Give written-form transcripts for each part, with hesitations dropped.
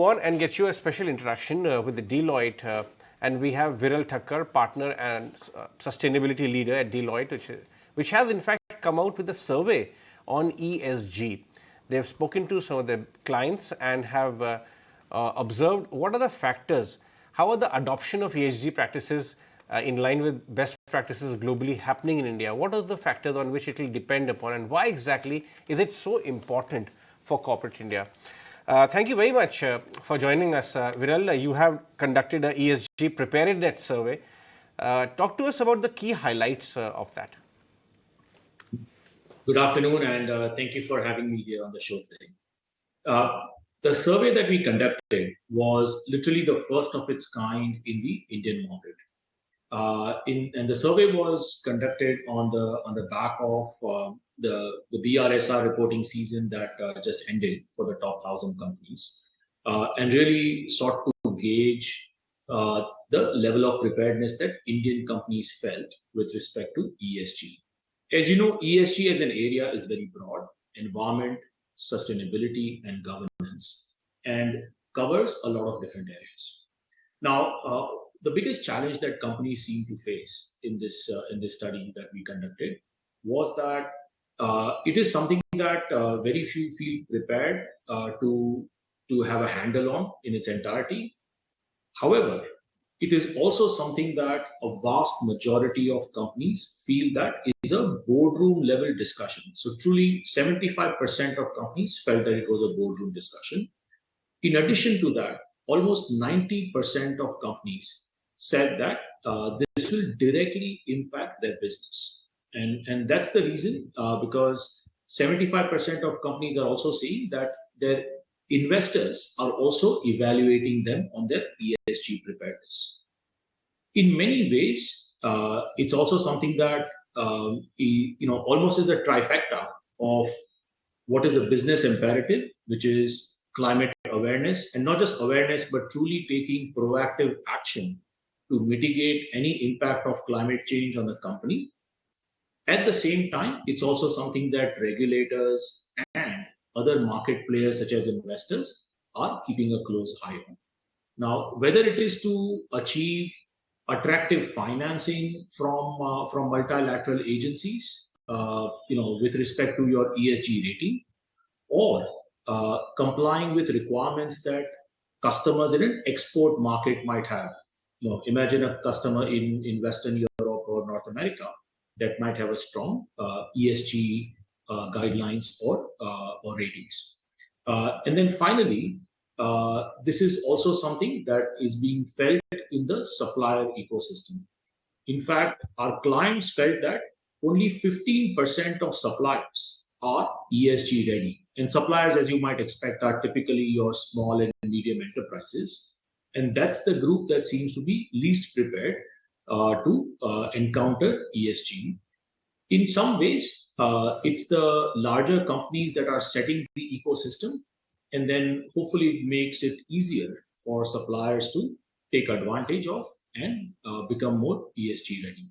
move on and get you a special interaction with the Deloitte. And we have Viral Thakker, partner and sustainability leader at Deloitte, which has in fact come out with a survey on ESG. They've spoken to some of their clients and have observed what are the factors, how are the adoption of ESG practices in line with best practices globally happening in India. What are the factors on which it will depend upon, and why exactly is it so important for corporate India? Thank you very much for joining us, Viral. You have conducted a ESG preparedness survey. Talk to us about the key highlights of that. Good afternoon, and thank you for having me here on the show today. The survey that we conducted was literally the first of its kind in the Indian market. And the survey was conducted on the back of the BRSR reporting season that just ended for the top 1,000 companies, and really sought to gauge the level of preparedness that Indian companies felt with respect to ESG. As you know, ESG as an area is very broad: environment, sustainability, and governance, and covers a lot of different areas. Now, the biggest challenge that companies seem to face in this study that we conducted was that it is something that very few feel prepared to have a handle on in its entirety. However, it is also something that a vast majority of companies feel that is a boardroom level discussion. So truly 75% of companies felt that it was a boardroom discussion. In addition to that, almost 90% of companies said that this will directly impact their business. And that's the reason, because 75% of companies are also saying that their investors are also evaluating them on their ESG preparedness. In many ways, it's also something that almost is a trifecta of what is a business imperative, which is climate awareness, and not just awareness, but truly taking proactive action to mitigate any impact of climate change on the company. At the same time, it's also something that regulators and other market players such as investors are keeping a close eye on. Now, whether it is to achieve attractive financing from multilateral agencies, with respect to your ESG rating, or complying with requirements that customers in an export market might have. Imagine a customer in Western Europe or North America that might have a strong ESG guidelines or ratings. And then finally, this is also something that is being felt in the supplier ecosystem. In fact, our clients felt that only 15% of suppliers are ESG ready. And suppliers, as you might expect, are typically your small and medium enterprises. And that's the group that seems to be least prepared to encounter ESG. In some ways, it's the larger companies that are setting the ecosystem, and then hopefully it makes it easier for suppliers to take advantage of and become more ESG ready.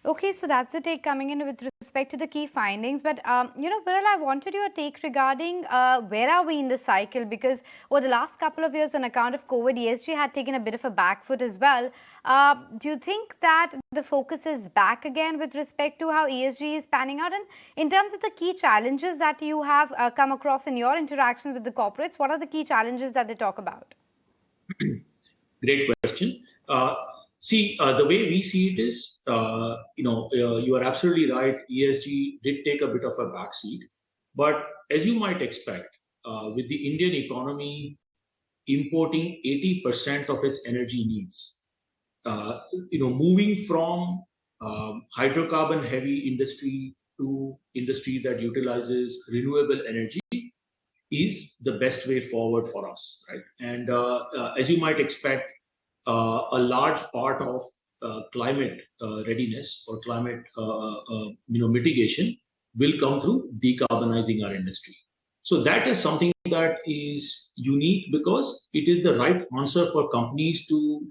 Okay, so that's the take coming in with respect to the key findings. But, Viral, I wanted your take regarding where are we in the cycle? Because over the last couple of years on account of COVID, ESG had taken a bit of a back foot as well. Do you think that the focus is back again with respect to how ESG is panning out? And in terms of the key challenges that you have come across in your interactions with the corporates, what are the key challenges that they talk about? Great question. The way we see it is, you are absolutely right. ESG did take a bit of a backseat. But as you might expect, with the Indian economy importing 80% of its energy needs, moving from hydrocarbon heavy industry to industry that utilizes renewable energy is the best way forward for us, right? And as you might expect, a large part of climate readiness or climate mitigation will come through decarbonizing our industry. So that is something that is unique because it is the right answer for companies to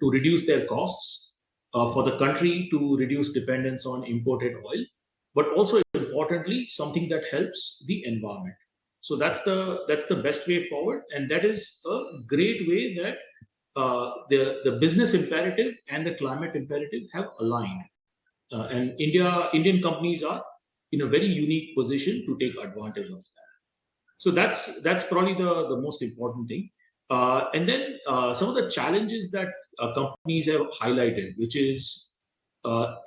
reduce their costs, for the country to reduce dependence on imported oil, but also importantly something that helps the environment. So that's the best way forward, and that is a great way that the business imperative and the climate imperative have aligned, and Indian companies are in a very unique position to take advantage of that. So that's probably the most important thing. And then some of the challenges that companies have highlighted, which is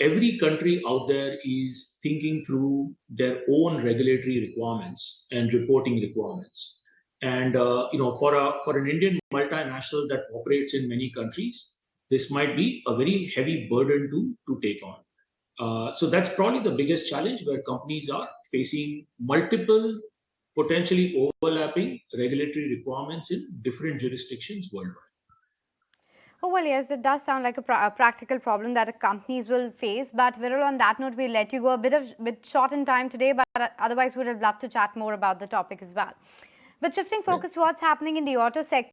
every country out there is thinking through their own regulatory requirements and reporting requirements. And for an Indian multinational that operates in many countries, this might be a very heavy burden to take on. So that's probably the biggest challenge, where companies are facing multiple potentially overlapping regulatory requirements in different jurisdictions worldwide. Oh, well, yes, it does sound like a practical problem that companies will face. But Viral, on that note, we'll let you go a bit short in time today, but otherwise, we would have loved to chat more about the topic as well. But shifting focus to what's happening in the auto sector.